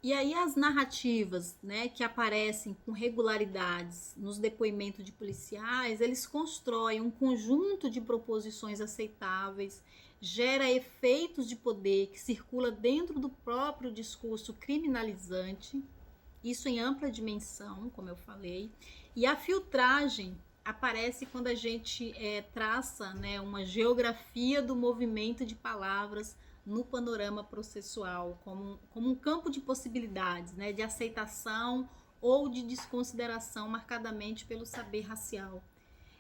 E aí as narrativas, né, que aparecem com regularidades nos depoimentos de policiais, eles constroem um conjunto de proposições aceitáveis, gera efeitos de poder que circula dentro do próprio discurso criminalizante, isso em ampla dimensão, como eu falei, e a filtragem aparece quando a gente traça, né, uma geografia do movimento de palavras no panorama processual, como um campo de possibilidades, né, de aceitação ou de desconsideração marcadamente pelo saber racial.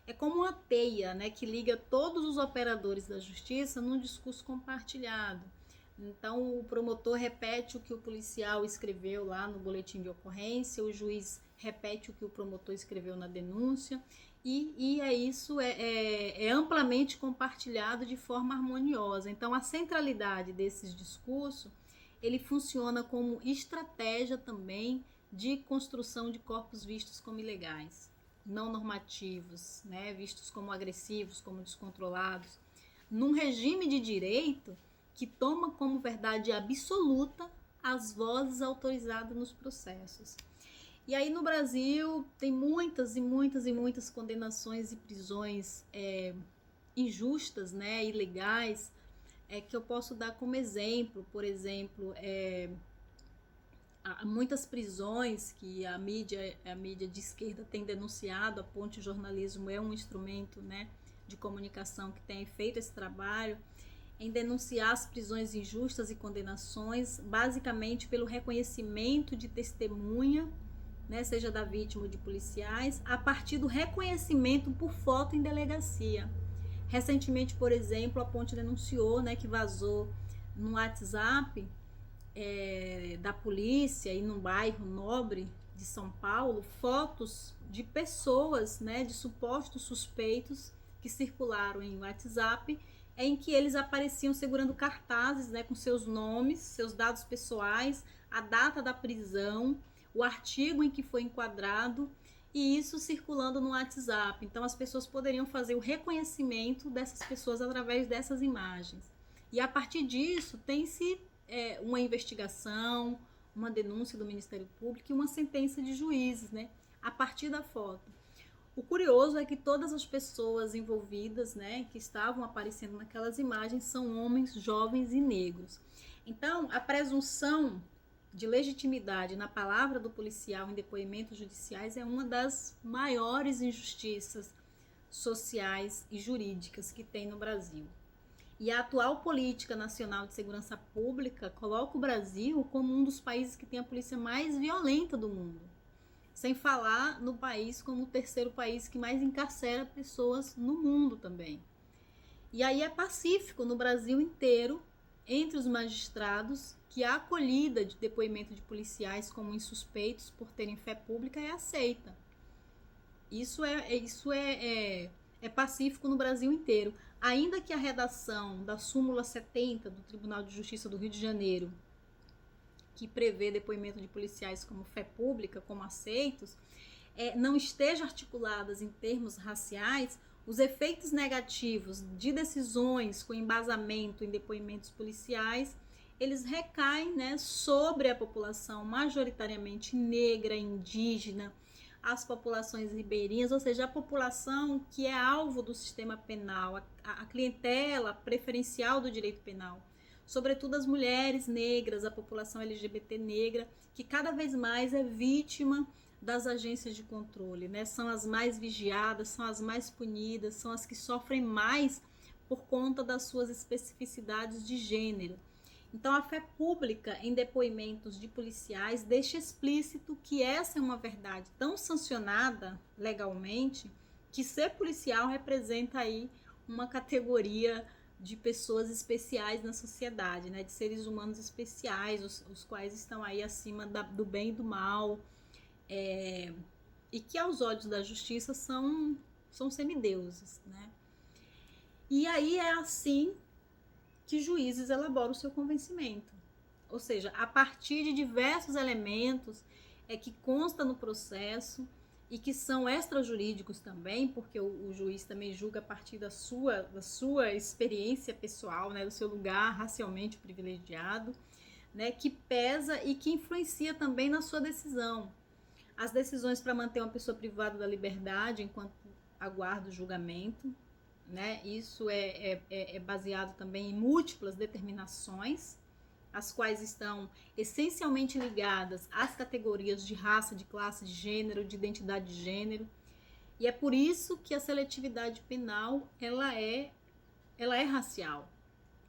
É como uma teia, né, que liga todos os operadores da justiça num discurso compartilhado. Então, o promotor repete o que o policial escreveu lá no boletim de ocorrência, o juiz repete o que o promotor escreveu na denúncia, é amplamente compartilhado de forma harmoniosa. Então, a centralidade desses discursos, ele funciona como estratégia também de construção de corpos vistos como ilegais, não normativos, né, vistos como agressivos, como descontrolados, num regime de direito que toma como verdade absoluta as vozes autorizadas nos processos. E aí no Brasil tem muitas condenações e prisões injustas, né, ilegais, que eu posso dar como exemplo. Por exemplo, há muitas prisões que a mídia de esquerda tem denunciado. A Ponte Jornalismo é um instrumento, né, de comunicação que tem feito esse trabalho em denunciar as prisões injustas e condenações, basicamente pelo reconhecimento de testemunha, né, seja da vítima ou de policiais, a partir do reconhecimento por foto em delegacia. Recentemente, por exemplo, a Ponte denunciou, né, que vazou no WhatsApp da polícia e num bairro nobre de São Paulo, fotos de pessoas, né, de supostos suspeitos que circularam em WhatsApp, em que eles apareciam segurando cartazes, né, com seus nomes, seus dados pessoais, a data da prisão, o artigo em que foi enquadrado, e isso circulando no WhatsApp. Então as pessoas poderiam fazer o reconhecimento dessas pessoas através dessas imagens. E a partir disso tem-se uma investigação, uma denúncia do Ministério Público e uma sentença de juízes, né, a partir da foto. O curioso é que todas as pessoas envolvidas, né, que estavam aparecendo naquelas imagens são homens jovens e negros. Então, a presunção de legitimidade na palavra do policial em depoimentos judiciais é uma das maiores injustiças sociais e jurídicas que tem no Brasil. E a atual política nacional de segurança pública coloca o Brasil como um dos países que tem a polícia mais violenta do mundo. Sem falar no país como o terceiro país que mais encarcera pessoas no mundo também. E aí é pacífico no Brasil inteiro, entre os magistrados, que a acolhida de depoimento de policiais como insuspeitos por terem fé pública é aceita. Isso é pacífico no Brasil inteiro. Ainda que a redação da súmula 70 do Tribunal de Justiça do Rio de Janeiro, que prevê depoimento de policiais como fé pública, como aceitos, não esteja articuladas em termos raciais, os efeitos negativos de decisões com embasamento em depoimentos policiais, eles recaem, né, sobre a população majoritariamente negra, indígena, as populações ribeirinhas, ou seja, a população que é alvo do sistema penal, a clientela preferencial do direito penal. Sobretudo as mulheres negras, a população LGBT negra, que cada vez mais é vítima das agências de controle, né? São as mais vigiadas, são as mais punidas, são as que sofrem mais por conta das suas especificidades de gênero. Então, a fé pública em depoimentos de policiais deixa explícito que essa é uma verdade tão sancionada legalmente que ser policial representa aí uma categoria de pessoas especiais na sociedade, né? De seres humanos especiais, os quais estão aí acima do bem e do mal, e que aos olhos da justiça são semideuses, né? E aí é assim que juízes elaboram o seu convencimento. Ou seja, a partir de diversos elementos que consta no processo e que são extrajurídicos também, porque o juiz também julga a partir da sua experiência pessoal, né, do seu lugar racialmente privilegiado, né, que pesa e que influencia também na sua decisão. As decisões para manter uma pessoa privada da liberdade enquanto aguarda o julgamento, né, isso é baseado também em múltiplas determinações, as quais estão essencialmente ligadas às categorias de raça, de classe, de gênero, de identidade de gênero. E é por isso que a seletividade penal ela é racial.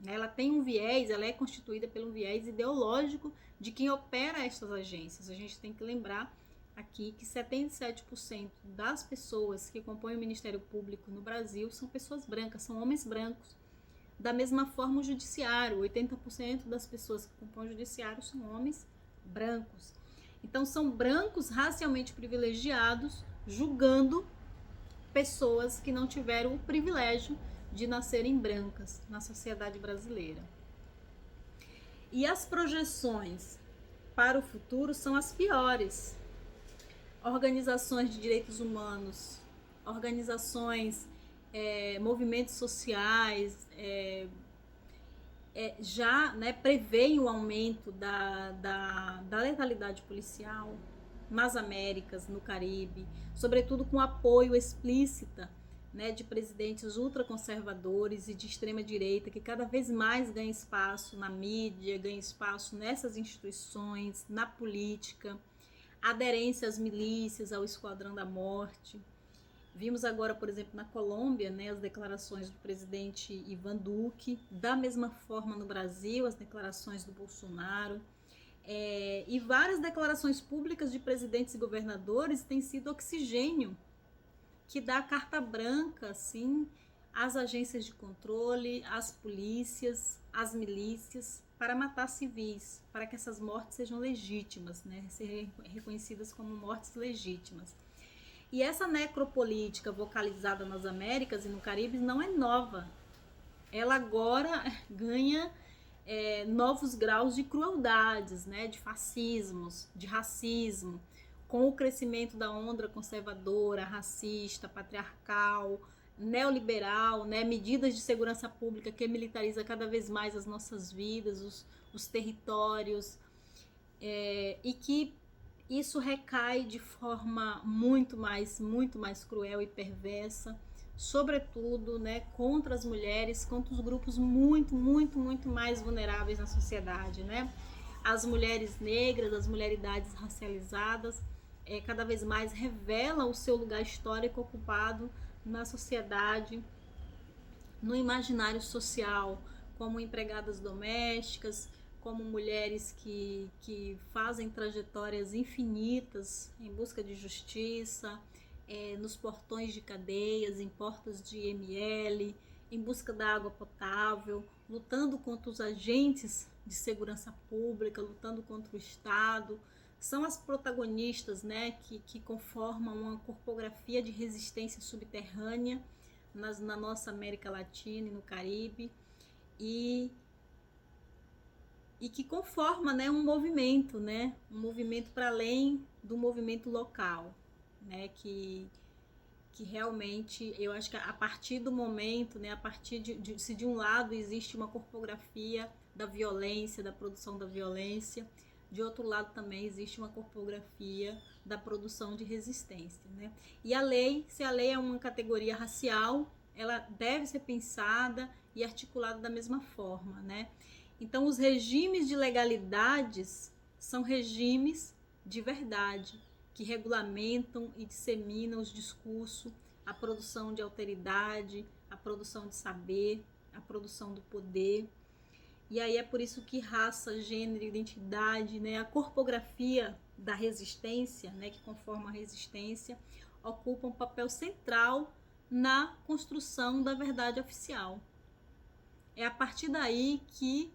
Ela tem um viés, ela é constituída pelo viés ideológico de quem opera estas agências. A gente tem que lembrar aqui que 77% das pessoas que compõem o Ministério Público no Brasil são pessoas brancas, são homens brancos. Da mesma forma, o judiciário, 80% das pessoas que compõem o judiciário são homens brancos. Então, são brancos racialmente privilegiados, julgando pessoas que não tiveram o privilégio de nascerem brancas na sociedade brasileira. E as projeções para o futuro são as piores. Organizações de direitos humanos, organizações, movimentos sociais, já, né, preveem o aumento da letalidade policial nas Américas, no Caribe, sobretudo com apoio explícita, né, de presidentes ultraconservadores e de extrema direita, que cada vez mais ganham espaço na mídia, ganham espaço nessas instituições, na política, aderência às milícias, ao Esquadrão da Morte. Vimos agora, por exemplo, na Colômbia, né, as declarações do presidente Ivan Duque, da mesma forma no Brasil, as declarações do Bolsonaro, e várias declarações públicas de presidentes e governadores têm sido oxigênio que dá carta branca, assim, às agências de controle, às polícias, às milícias, para matar civis, para que essas mortes sejam legítimas, né, serem reconhecidas como mortes legítimas. E essa necropolítica vocalizada nas Américas e no Caribe não é nova. Ela agora ganha novos graus de crueldades, né, de fascismos, de racismo, com o crescimento da onda conservadora, racista, patriarcal, neoliberal, né, medidas de segurança pública que militariza cada vez mais as nossas vidas, os territórios, e que isso recai de forma muito mais cruel e perversa, sobretudo, né, contra as mulheres, contra os grupos muito mais vulneráveis na sociedade, né? As mulheres negras, as mulheridades racializadas, cada vez mais revelam o seu lugar histórico ocupado na sociedade, no imaginário social, como empregadas domésticas, como mulheres que fazem trajetórias infinitas em busca de justiça, nos portões de cadeias, em portas de IML, em busca da água potável, lutando contra os agentes de segurança pública, lutando contra o Estado. São as protagonistas, né, que conformam uma corpografia de resistência subterrânea na nossa América Latina e no Caribe, e que conforma, né, um movimento para além do movimento local, né, que realmente, eu acho que a partir do momento, né, a partir se de um lado existe uma corpografia da violência, da produção da violência, de outro lado também existe uma corpografia da produção de resistência, né? E a lei, se a lei é uma categoria racial, ela deve ser pensada e articulada da mesma forma, né? Então, os regimes de legalidades são regimes de verdade, que regulamentam e disseminam os discursos, a produção de alteridade, a produção de saber, a produção do poder. E aí é por isso que raça, gênero, identidade, né, a corpografia da resistência, né, que conforma a resistência, ocupa um papel central na construção da verdade oficial. É a partir daí que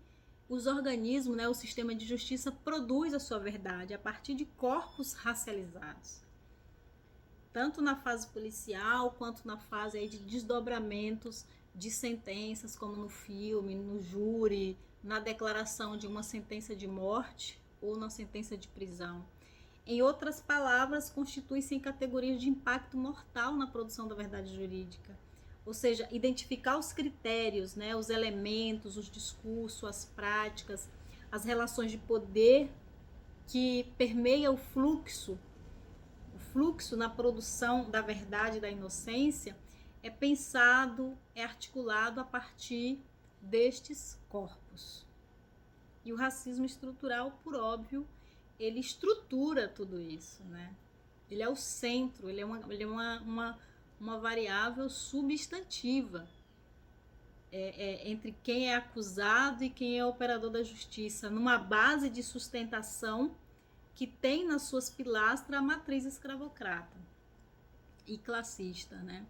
os organismos, né, o sistema de justiça produz a sua verdade, a partir de corpos racializados. Tanto na fase policial, quanto na fase aí de desdobramentos de sentenças, como no filme, no júri, na declaração de uma sentença de morte ou na sentença de prisão. Em outras palavras, constitui-se em categorias de impacto mortal na produção da verdade jurídica. Ou seja, identificar os critérios, né, os elementos, os discursos, as práticas, as relações de poder que permeia o fluxo na produção da verdade e da inocência é pensado, é articulado a partir destes corpos. E o racismo estrutural, por óbvio, ele estrutura tudo isso, né? Ele é o centro, ele é uma variável substantiva entre quem é acusado e quem é operador da justiça, numa base de sustentação que tem nas suas pilastras a matriz escravocrata e classista, né?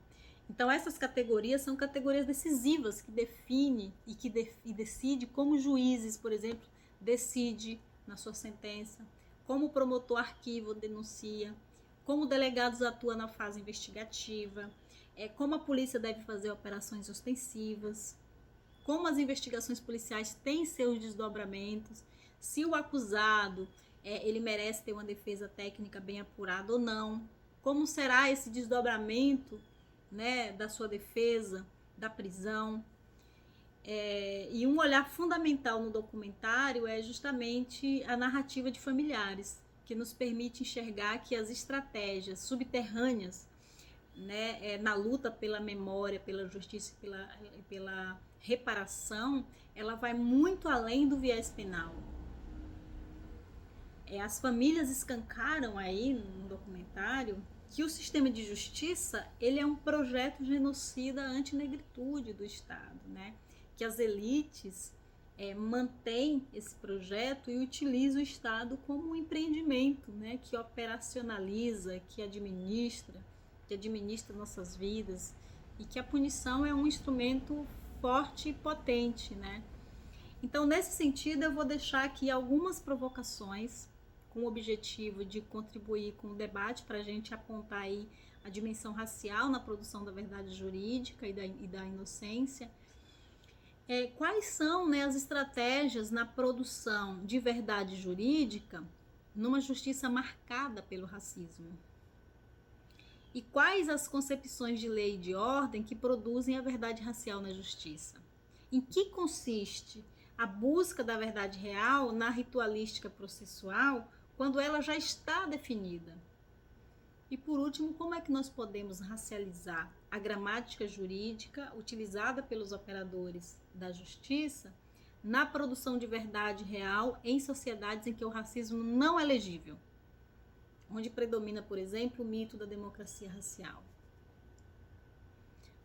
Então essas categorias são categorias decisivas que definem e decide como juízes, por exemplo, decide na sua sentença, como o promotor arquiva ou denuncia, como delegados atuam na fase investigativa, como a polícia deve fazer operações ostensivas, como as investigações policiais têm seus desdobramentos, se o acusado ele merece ter uma defesa técnica bem apurada ou não, como será esse desdobramento, né, da sua defesa, da prisão. E um olhar fundamental no documentário é justamente a narrativa de familiares, que nos permite enxergar que as estratégias subterrâneas, né, na luta pela memória, pela justiça e pela reparação, ela vai muito além do viés penal. As famílias escancaram aí no documentário que o sistema de justiça ele é um projeto genocida anti-negritude do Estado, né? Que as elites mantêm esse projeto e utilizam o Estado como um empreendimento, né? Que operacionaliza, que administra nossas vidas, e que a punição é um instrumento forte e potente, né? Então, nesse sentido, eu vou deixar aqui algumas provocações com o objetivo de contribuir com o debate para a gente apontar aí a dimensão racial na produção da verdade jurídica e da inocência. Quais são, né, as estratégias na produção de verdade jurídica numa justiça marcada pelo racismo? E quais as concepções de lei e de ordem que produzem a verdade racial na justiça? Em que consiste a busca da verdade real na ritualística processual quando ela já está definida? E por último, como é que nós podemos racializar a gramática jurídica utilizada pelos operadores da justiça na produção de verdade real em sociedades em que o racismo não é legível, onde predomina, por exemplo, o mito da democracia racial?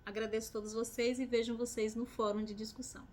Agradeço a todos vocês e vejo vocês no fórum de discussão.